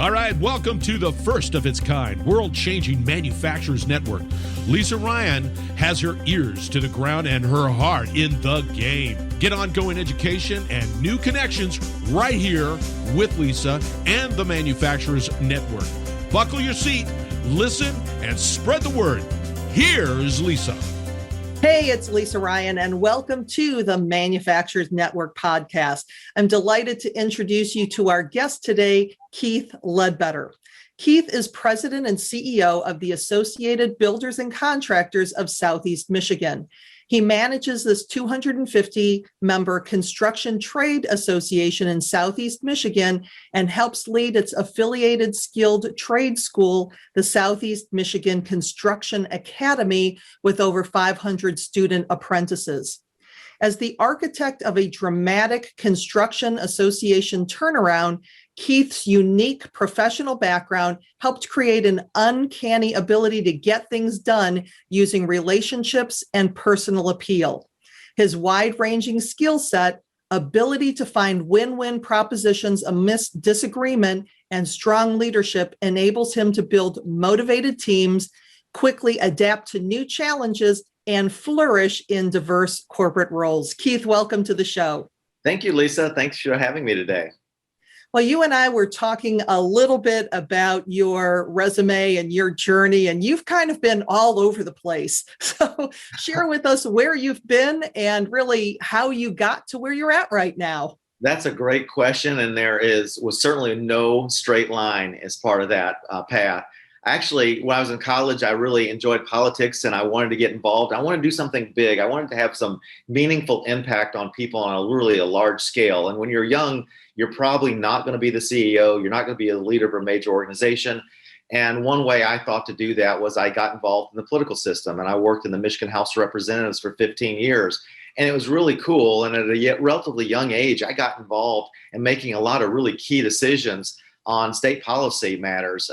All right, welcome to the first of its kind, world-changing manufacturers network. Lisa Ryan has her ears to the ground and her heart in the game. Get ongoing education and new connections right here with Lisa and the Manufacturers Network. Buckle your seat, listen, and spread the word. Here's Lisa. Hey, it's Lisa Ryan, and welcome to the Manufacturers Network podcast. I'm delighted to introduce you to our guest today, Keith Ledbetter. Keith is president and CEO of the Associated Builders and Contractors of Southeast Michigan. He manages this 250-member construction trade association in Southeast Michigan and helps lead its affiliated skilled trade school, the Southeast Michigan Construction Academy, with over 500 student apprentices. As the architect of a dramatic construction association turnaround, Keith's unique professional background helped create an uncanny ability to get things done using relationships and personal appeal. His wide-ranging skill set, ability to find win-win propositions amidst disagreement, and strong leadership enables him to build motivated teams, quickly adapt to new challenges, and flourish in diverse corporate roles. Keith, welcome to the show. Thank you, Lisa. Thanks for having me today. Well, you and I were talking a little bit about your resume and your journey, and you've kind of been all over the place. So share with us where you've been and really how you got to where you're at right now. That's a great question, and there was certainly no straight line as part of that path. Actually, when I was in college, I really enjoyed politics and I wanted to get involved. I wanted to do something big. I wanted to have some meaningful impact on people on a large scale. And when you're young, you're probably not going to be the CEO. You're not going to be a leader of a major organization. And one way I thought to do that was I got involved in the political system, and I worked in the Michigan House of Representatives for 15 years. And it was really cool. And at a relatively young age, I got involved in making a lot of really key decisions on state policy matters.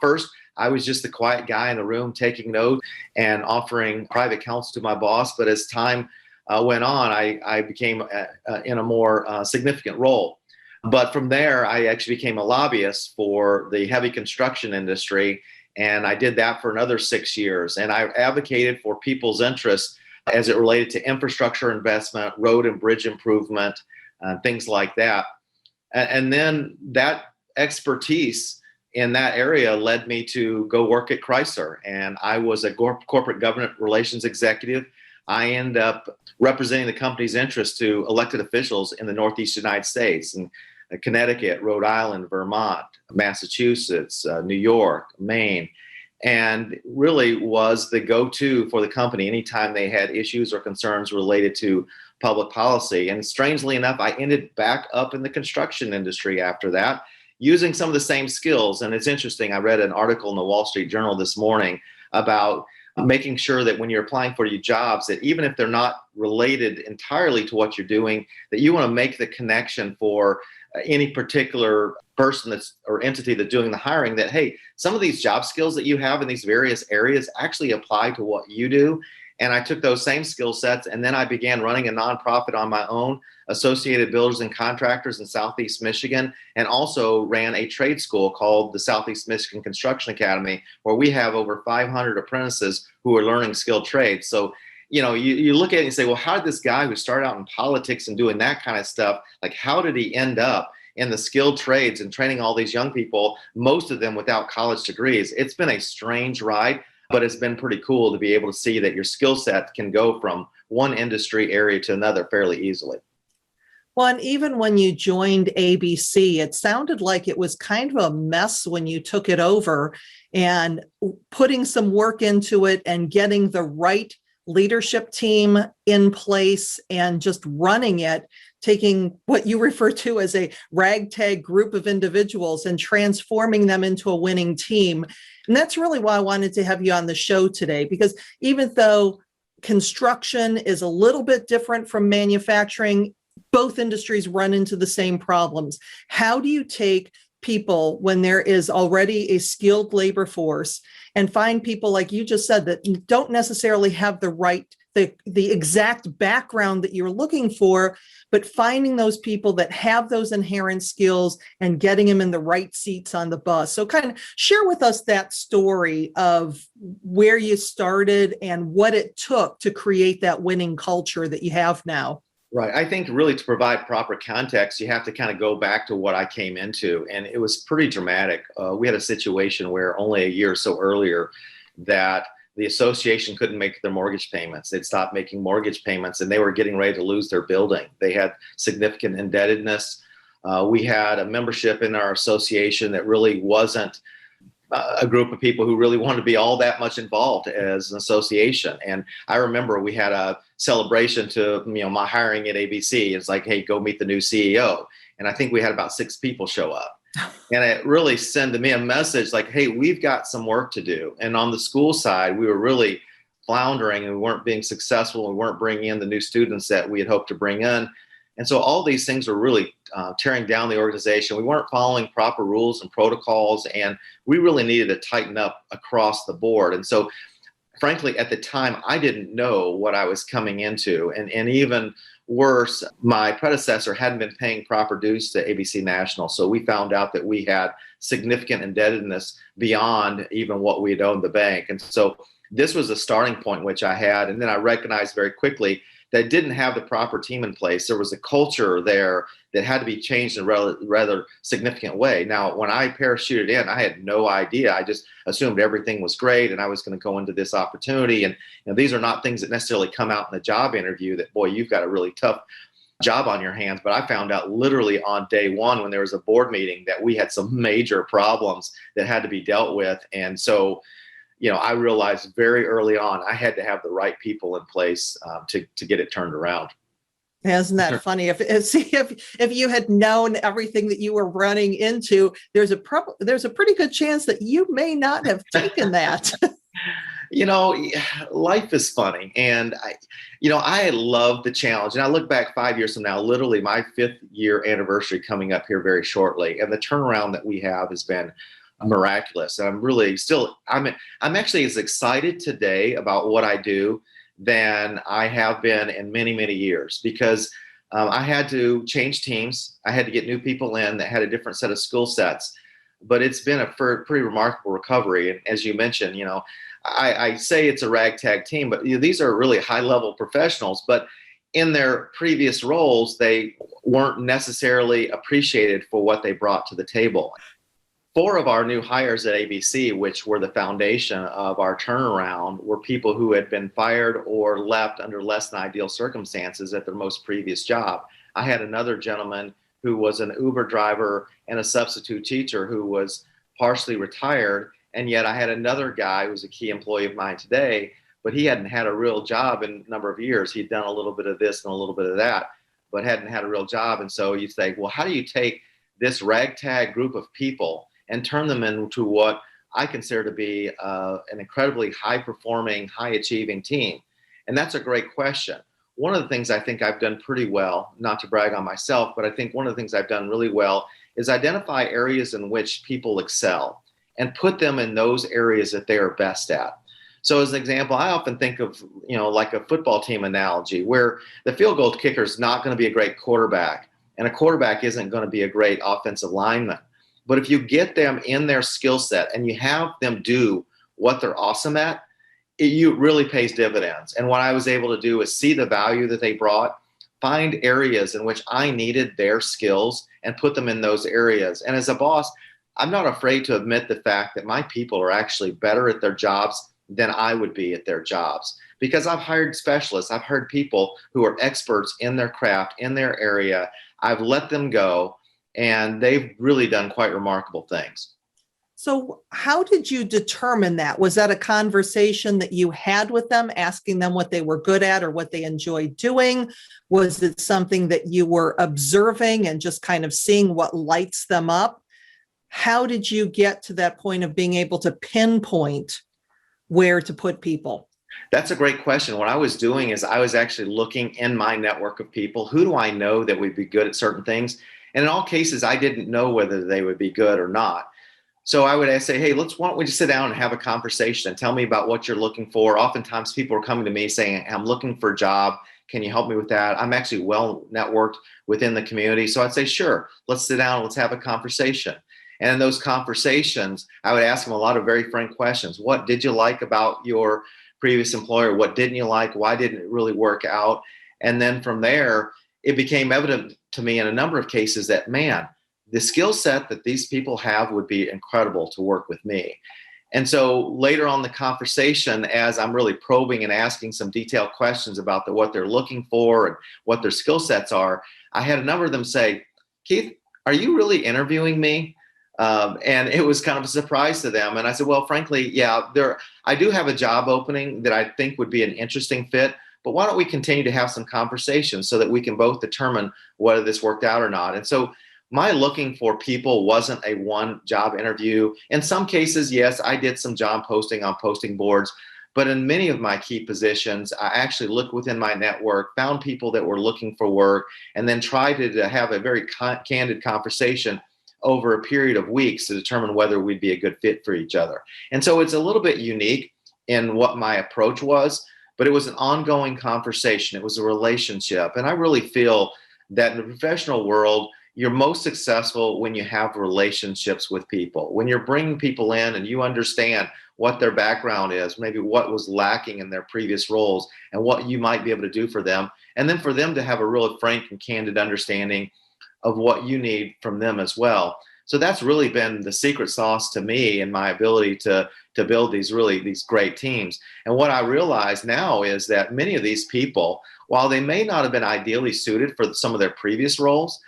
First, I was just the quiet guy in the room taking notes and offering private counsel to my boss. But as time went on, I became in a more significant role. But from there, I actually became a lobbyist for the heavy construction industry. And I did that for another 6 years. And I advocated for people's interests as it related to infrastructure investment, road and bridge improvement, things like that. And then that expertise in that area led me to go work at Chrysler. And I was a corporate government relations executive. I ended up representing the company's interests to elected officials in the Northeast United States, and Connecticut, Rhode Island, Vermont, Massachusetts, New York, Maine, and really was the go-to for the company anytime they had issues or concerns related to public policy. And strangely enough, I ended back up in the construction industry after that, using some of the same skills. And it's interesting, I read an article in the Wall Street Journal this morning about making sure that when you're applying for your jobs, that even if they're not related entirely to what you're doing, that you want to make the connection for any particular person or entity that's doing the hiring, that, hey, some of these job skills that you have in these various areas actually apply to what you do. And I took those same skill sets, and then I began running a nonprofit on my own, Associated Builders and Contractors in Southeast Michigan, and also ran a trade school called the Southeast Michigan Construction Academy, where we have over 500 apprentices who are learning skilled trades. So, you look at it and say, well, how did this guy who started out in politics and doing that kind of stuff, like how did he end up in the skilled trades and training all these young people, most of them without college degrees? It's been a strange ride, but it's been pretty cool to be able to see that your skill set can go from one industry area to another fairly easily. Well, and even when you joined ABC, it sounded like it was kind of a mess when you took it over, and putting some work into it and getting the right leadership team in place and just running it, taking what you refer to as a ragtag group of individuals and transforming them into a winning team. And that's really why I wanted to have you on the show today, because even though construction is a little bit different from manufacturing, both industries run into the same problems. How do you take people when there is already a skilled labor force and find people, like you just said, that don't necessarily have the the exact background that you're looking for, but finding those people that have those inherent skills and getting them in the right seats on the bus. So kind of share with us that story of where you started and what it took to create that winning culture that you have now. Right. I think really to provide proper context, you have to kind of go back to what I came into. And it was pretty dramatic. We had a situation where only a year or so earlier that the association couldn't make their mortgage payments. They'd stopped making mortgage payments and they were getting ready to lose their building. They had significant indebtedness. We had a membership in our association that really wasn't a group of people who really wanted to be all that much involved as an association. And I remember we had a celebration to, my hiring at ABC. It's like, hey, go meet the new CEO. And I think we had about 6 people show up. And it really sent me a message like, hey, we've got some work to do. And on the school side, we were really floundering and we weren't being successful. We weren't bringing in the new students that we had hoped to bring in. And so all these things were really tearing down the organization. We weren't following proper rules and protocols, and we really needed to tighten up across the board. And so, frankly, at the time, I didn't know what I was coming into. And even worse, my predecessor hadn't been paying proper dues to ABC National. So we found out that we had significant indebtedness beyond even what we had owed the bank. And so this was a starting point which I had. And then I recognized very quickly that didn't have the proper team in place. There was a culture there that had to be changed in a rather significant way. Now, when I parachuted in, I had no idea. I just assumed everything was great and I was going to go into this opportunity. And these are not things that necessarily come out in the job interview that, boy, you've got a really tough job on your hands. But I found out literally on day one when there was a board meeting that we had some major problems that had to be dealt with. And so I realized very early on I had to have the right people in place to get it turned around. Isn't that funny? If you had known everything that you were running into, there's a pretty good chance that you may not have taken that. Life is funny, and I love the challenge. And I look back 5 years from now, literally my 5th year anniversary coming up here very shortly, and the turnaround that we have has been miraculous. And I'm really I'm actually as excited today about what I do than I have been in many, many years, because I had to change teams. I had to get new people in that had a different set of skill sets, but it's been a pretty remarkable recovery. And as you mentioned, I say it's a ragtag team, but these are really high level professionals, but in their previous roles, they weren't necessarily appreciated for what they brought to the table. 4 of our new hires at ABC, which were the foundation of our turnaround, were people who had been fired or left under less than ideal circumstances at their most previous job. I had another gentleman who was an Uber driver and a substitute teacher who was partially retired. And yet I had another guy who's a key employee of mine today, but he hadn't had a real job in a number of years. He'd done a little bit of this and a little bit of that, but hadn't had a real job. And so you say, well, how do you take this ragtag group of people and turn them into what I consider to be an incredibly high-performing, high-achieving team? And that's a great question. One of the things I think I've done pretty well, not to brag on myself, but I think one of the things I've done really well is identify areas in which people excel and put them in those areas that they are best at. So as an example, I often think of, like a football team analogy where the field goal kicker is not going to be a great quarterback and a quarterback isn't going to be a great offensive lineman. But if you get them in their skill set and you have them do what they're awesome at, it really pays dividends. And what I was able to do is see the value that they brought, find areas in which I needed their skills and put them in those areas. And as a boss, I'm not afraid to admit the fact that my people are actually better at their jobs than I would be at their jobs. Because I've hired specialists, I've hired people who are experts in their craft, in their area. I've let them go. And they've really done quite remarkable things. So how did you determine that? Was that a conversation that you had with them, asking them what they were good at or what they enjoyed doing? Was it something that you were observing and just kind of seeing what lights them up? How did you get to that point of being able to pinpoint where to put people? That's a great question. What I was doing is I was actually looking in my network of people. Who do I know that would be good at certain things? And in all cases, I didn't know whether they would be good or not. So I would say, hey, why don't we just sit down and have a conversation and tell me about what you're looking for. Oftentimes people are coming to me saying, I'm looking for a job. Can you help me with that? I'm actually well networked within the community. So I'd say, sure, let's sit down, let's have a conversation. And in those conversations, I would ask them a lot of very frank questions. What did you like about your previous employer? What didn't you like? Why didn't it really work out? And then from there, it became evident to me in a number of cases that, man, the skill set that these people have would be incredible to work with me. And so later on the conversation, as I'm really probing and asking some detailed questions about what they're looking for and what their skill sets are, I had a number of them say, Keith, are you really interviewing me? And it was kind of a surprise to them. And I said, well, frankly, yeah, I do have a job opening that I think would be an interesting fit, but why don't we continue to have some conversations so that we can both determine whether this worked out or not? And so my looking for people wasn't a one job interview. In some cases, yes, I did some job posting on posting boards, but in many of my key positions, I actually looked within my network, found people that were looking for work, and then tried to have a very candid conversation over a period of weeks to determine whether we'd be a good fit for each other. And so it's a little bit unique in what my approach was, but it was an ongoing conversation. It was a relationship. And I really feel that in the professional world, you're most successful when you have relationships with people, when you're bringing people in and you understand what their background is, maybe what was lacking in their previous roles and what you might be able to do for them. And then for them to have a real frank and candid understanding of what you need from them as well. So that's really been the secret sauce to me and my ability to build these great teams. And what I realize now is that many of these people, while they may not have been ideally suited for some of their previous roles,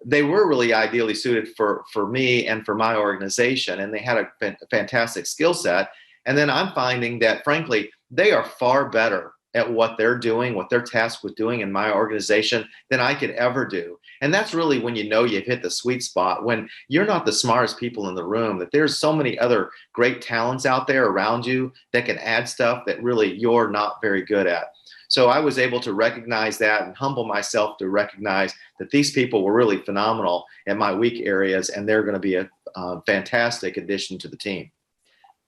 they were really ideally suited for me and for my organization. And they had a fantastic skill set. And then I'm finding that, frankly, they are far better at what they're doing, what they're tasked with doing in my organization than I could ever do. And that's really when you know you've hit the sweet spot, when you're not the smartest people in the room, that there's so many other great talents out there around you that can add stuff that really you're not very good at. So I was able to recognize that and humble myself to recognize that these people were really phenomenal in my weak areas, and they're going to be a fantastic addition to the team.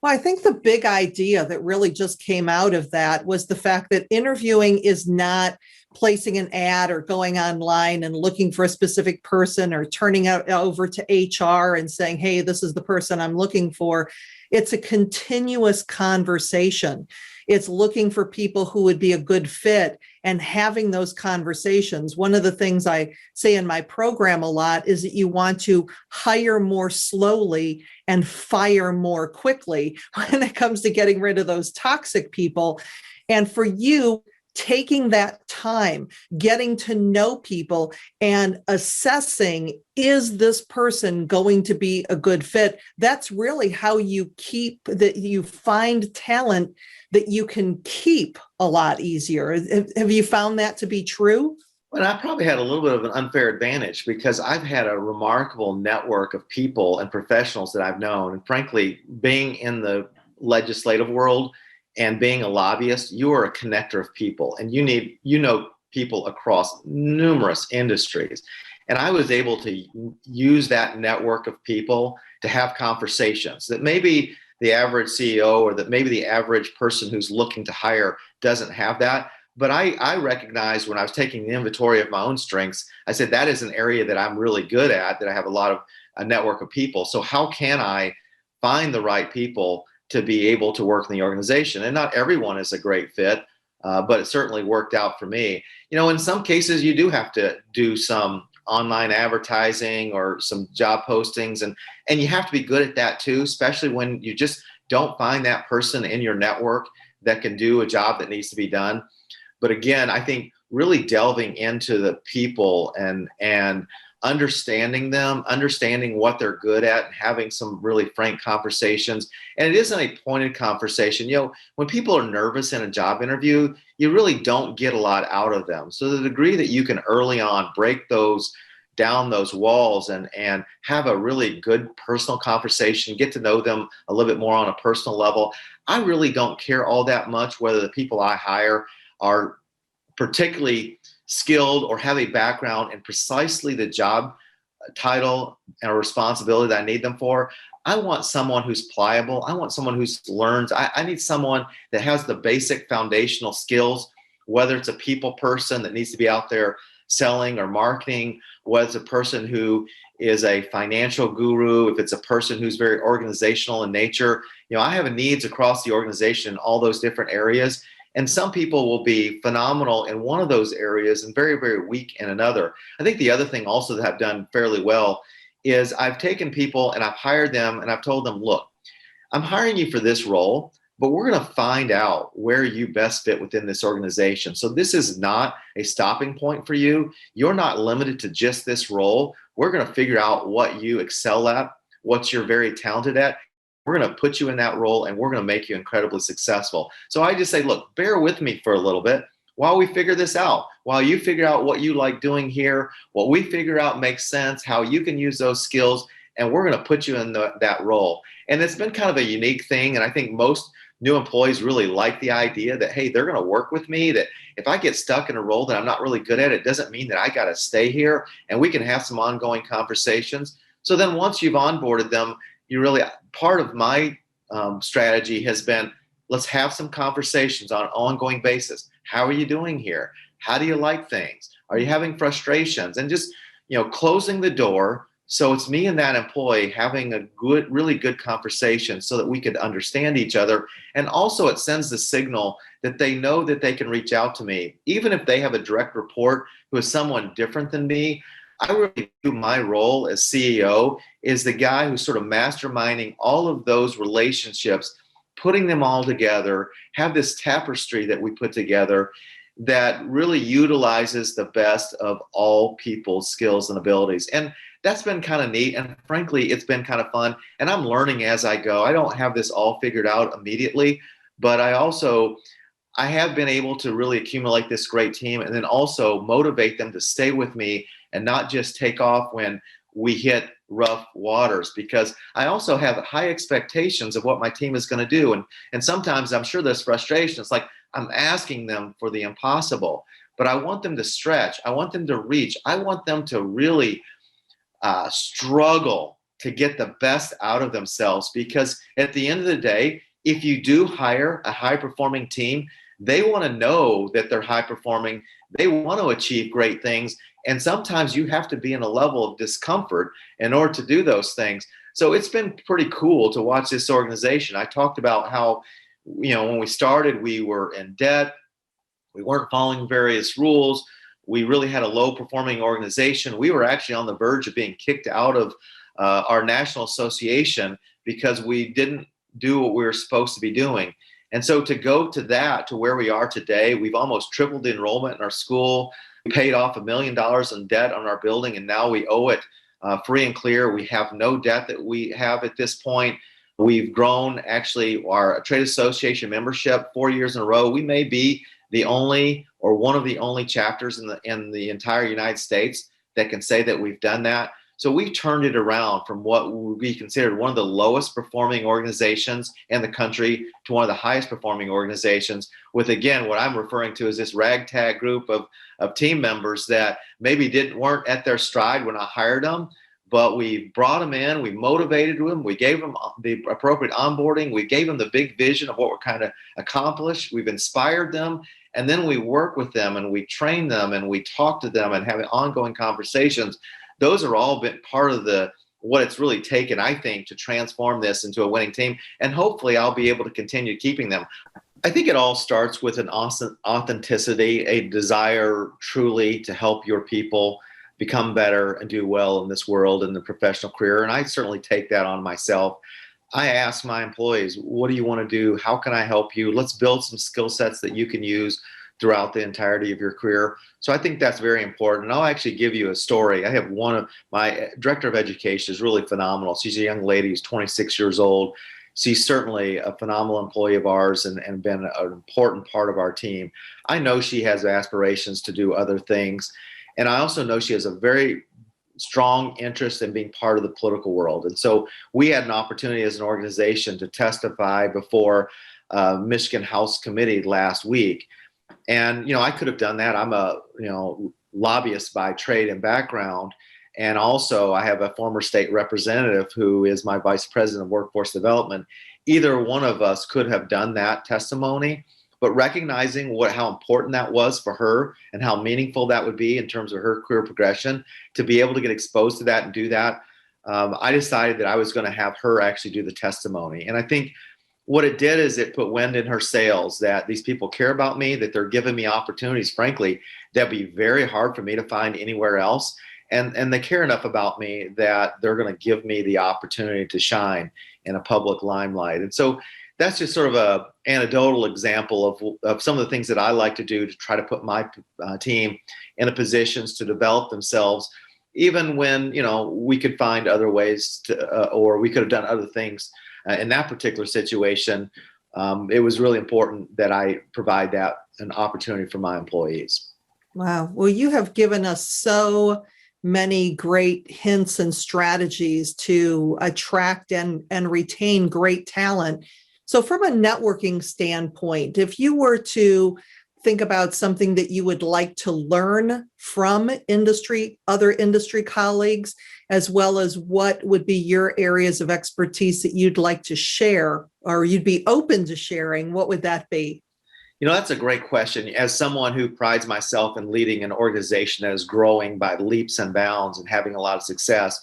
Well, I think the big idea that really just came out of that was the fact that interviewing is not placing an ad or going online and looking for a specific person or turning out over to HR and saying, hey, this is the person I'm looking for. It's a continuous conversation. It's looking for people who would be a good fit and having those conversations. One of the things I say in my program a lot is that you want to hire more slowly and fire more quickly when it comes to getting rid of those toxic people. And for you, taking that time, getting to know people and assessing, is this person going to be a good fit? That's really how you you find talent that you can keep a lot easier. Have you found that to be true? Well, I probably had a little bit of an unfair advantage because I've had a remarkable network of people and professionals that I've known. And frankly, being in the legislative world and being a lobbyist, you are a connector of people, and you know people across numerous industries. And I was able to use that network of people to have conversations that maybe the average CEO or that maybe the average person who's looking to hire doesn't have that. But I recognized when I was taking the inventory of my own strengths, I said, that is an area that I'm really good at, that I have a network of people. So how can I find the right people to be able to work in the organization? And not everyone is a great fit, but it certainly worked out for me. You know, in some cases, you do have to do some online advertising or some job postings, and you have to be good at that too, especially when you just don't find that person in your network that can do a job that needs to be done. But again, I think really delving into the people and understanding them, understanding what they're good at, and having some really frank conversations. And it isn't a pointed conversation. You know, when people are nervous in a job interview, you really don't get a lot out of them. So the degree that you can early on break down those walls and have a really good personal conversation, get to know them a little bit more on a personal level. I really don't care all that much whether the people I hire are particularly skilled or have a background in precisely the job title and responsibility that I need them for. I want someone who's pliable. I want someone who learns. I need someone that has the basic foundational skills, whether it's a people person that needs to be out there selling or marketing, whether it's a person who is a financial guru, if it's a person who's very organizational in nature. I have needs across the organization in all those different areas. And some people will be phenomenal in one of those areas and very, very weak in another. I think the other thing also that I've done fairly well is I've taken people and I've hired them and I've told them, look, I'm hiring you for this role, but we're going to find out where you best fit within this organization. So this is not a stopping point for you. You're not limited to just this role. We're going to figure out what you excel at, what you're very talented at. We're going to put you in that role and we're going to make you incredibly successful. So I just say, look, bear with me for a little bit while we figure this out, while you figure out what you like doing here, what we figure out makes sense, how you can use those skills, and we're going to put you in that role. And it's been kind of a unique thing. And I think most new employees really like the idea that, hey, they're going to work with me, that if I get stuck in a role that I'm not really good at, it doesn't mean that I got to stay here, and we can have some ongoing conversations. So then once you've onboarded them, part of my strategy has been, let's have some conversations on an ongoing basis. How are you doing here? How do you like things? Are you having frustrations? And just, closing the door. So it's me and that employee having a really good conversation so that we could understand each other. And also it sends the signal that they know that they can reach out to me. Even if they have a direct report who is someone different than me, I really view my role as CEO is the guy who's sort of masterminding all of those relationships, putting them all together, have this tapestry that we put together that really utilizes the best of all people's skills and abilities. And that's been kind of neat. And frankly, it's been kind of fun. And I'm learning as I go. I don't have this all figured out immediately, but I have been able to really accumulate this great team and then also motivate them to stay with me and not just take off when we hit rough waters, because I also have high expectations of what my team is going to do. And sometimes I'm sure there's frustration. It's like I'm asking them for the impossible, but I want them to stretch. I want them to reach. I want them to really struggle to get the best out of themselves, because at the end of the day, if you do hire a high performing team, they want to know that they're high performing. They want to achieve great things. And sometimes you have to be in a level of discomfort in order to do those things. So it's been pretty cool to watch this organization. I talked about how, when we started, we were in debt. We weren't following various rules. We really had a low performing organization. We were actually on the verge of being kicked out of our national association because we didn't do what we were supposed to be doing. And so to go to where we are today, we've almost tripled the enrollment in our school. We paid off $1 million in debt on our building, and now we owe it free and clear. We have no debt that we have at this point. We've grown actually our trade association membership 4 years in a row. We may be the only or one of the only chapters in the entire United States that can say that we've done that. So we turned it around from what would be considered one of the lowest performing organizations in the country to one of the highest performing organizations with, again, what I'm referring to as this ragtag group of team members that maybe weren't at their stride when I hired them, but we brought them in, we motivated them, we gave them the appropriate onboarding, we gave them the big vision of what we're kind of accomplished, we've inspired them, and then we work with them and we train them and we talk to them and have ongoing conversations. Those are all been part of what it's really taken, I think, to transform this into a winning team. And hopefully I'll be able to continue keeping them. I think it all starts with an authenticity, a desire truly to help your people become better and do well in this world in the professional career. And I certainly take that on myself. I ask my employees, what do you want to do? How can I help you? Let's build some skill sets that you can use throughout the entirety of your career. So I think that's very important. And I'll actually give you a story. I have one of my director of education is really phenomenal. She's a young lady who's 26 years old. She's certainly a phenomenal employee of ours and been an important part of our team. I know she has aspirations to do other things. And I also know she has a very strong interest in being part of the political world. And so we had an opportunity as an organization to testify before Michigan House Committee last week. And, I could have done that. I'm a, lobbyist by trade and background. And also I have a former state representative who is my vice president of workforce development. Either one of us could have done that testimony, but recognizing how important that was for her and how meaningful that would be in terms of her career progression, to be able to get exposed to that and do that, I decided that I was going to have her actually do the testimony. And I think what it did is it put wind in her sails that these people care about me, that they're giving me opportunities, frankly, that'd be very hard for me to find anywhere else. And they care enough about me that they're going to give me the opportunity to shine in a public limelight. And so that's just sort of a anecdotal example of some of the things that I like to do to try to put my team in a positions to develop themselves, even when, we could find other ways to, or we could have done other things in that particular situation. It was really important that I provide that an opportunity for my employees. Wow. Well, you have given us so many great hints and strategies to attract and retain great talent. So from a networking standpoint, if you were to think about something that you would like to learn from other industry colleagues, as well as what would be your areas of expertise that you'd like to share or you'd be open to sharing, what would that be? That's a great question. As someone who prides myself in leading an organization that is growing by leaps and bounds and having a lot of success,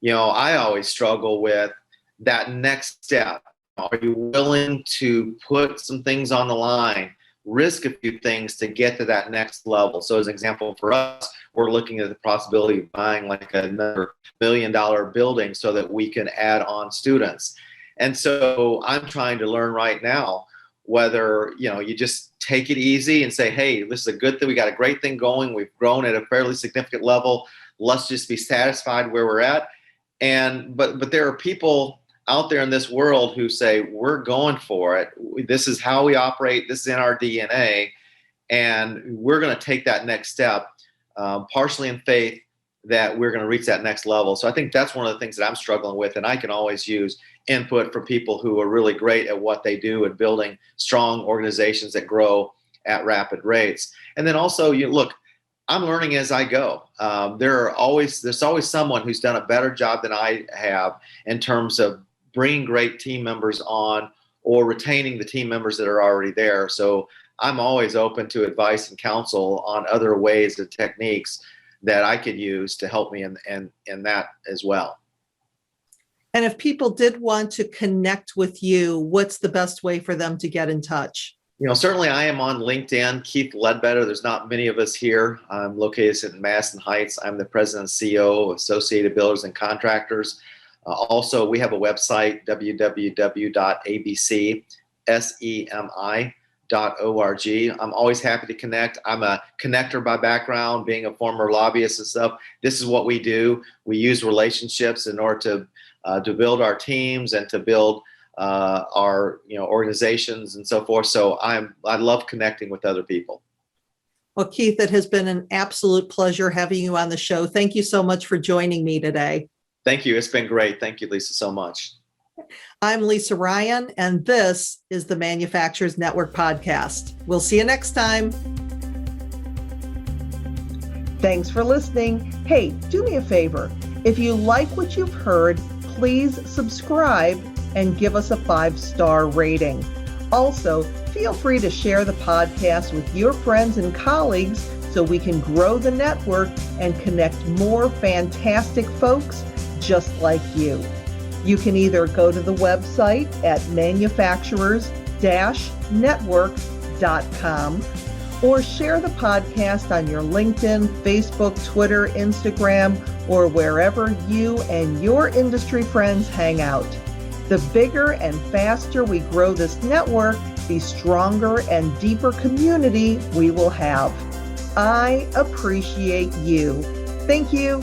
I always struggle with that next step. Are you willing to put some things on the line, risk a few things to get to that next level? So as an example for us, we're looking at the possibility of buying like another $1 million building so that we can add on students. And so I'm trying to learn right now whether, you just take it easy and say, hey, this is a good thing. We got a great thing going. We've grown at a fairly significant level. Let's just be satisfied where we're at. But there are people out there in this world who say, we're going for it. This is how we operate. This is in our DNA. And we're going to take that next step, partially in faith that we're going to reach that next level. So I think that's one of the things that I'm struggling with. And I can always use input from people who are really great at what they do and building strong organizations that grow at rapid rates. And then also, look, I'm learning as I go. There's always someone who's done a better job than I have in terms of bringing great team members on or retaining the team members that are already there. So I'm always open to advice and counsel on other ways and techniques that I could use to help me in that as well. And if people did want to connect with you, what's the best way for them to get in touch? Certainly I am on LinkedIn, Keith Ledbetter. There's not many of us here. I'm located in Madison Heights. I'm the president and CEO of Associated Builders and Contractors. Also, we have a website, www.abcsemi.org. I'm always happy to connect. I'm a connector by background, being a former lobbyist and stuff. This is what we do. We use relationships in order to build our teams and to build our organizations and so forth. So I love connecting with other people. Well, Keith, it has been an absolute pleasure having you on the show. Thank you so much for joining me today. Thank you. It's been great. Thank you, Lisa, so much. I'm Lisa Ryan, and this is the Manufacturers Network Podcast. We'll see you next time. Thanks for listening. Hey, do me a favor. If you like what you've heard, please subscribe and give us a 5-star rating. Also, feel free to share the podcast with your friends and colleagues so we can grow the network and connect more fantastic folks just like you. You can either go to the website at manufacturers-network.com or share the podcast on your LinkedIn, Facebook, Twitter, Instagram, or wherever you and your industry friends hang out. The bigger and faster we grow this network, the stronger and deeper community we will have. I appreciate you. Thank you.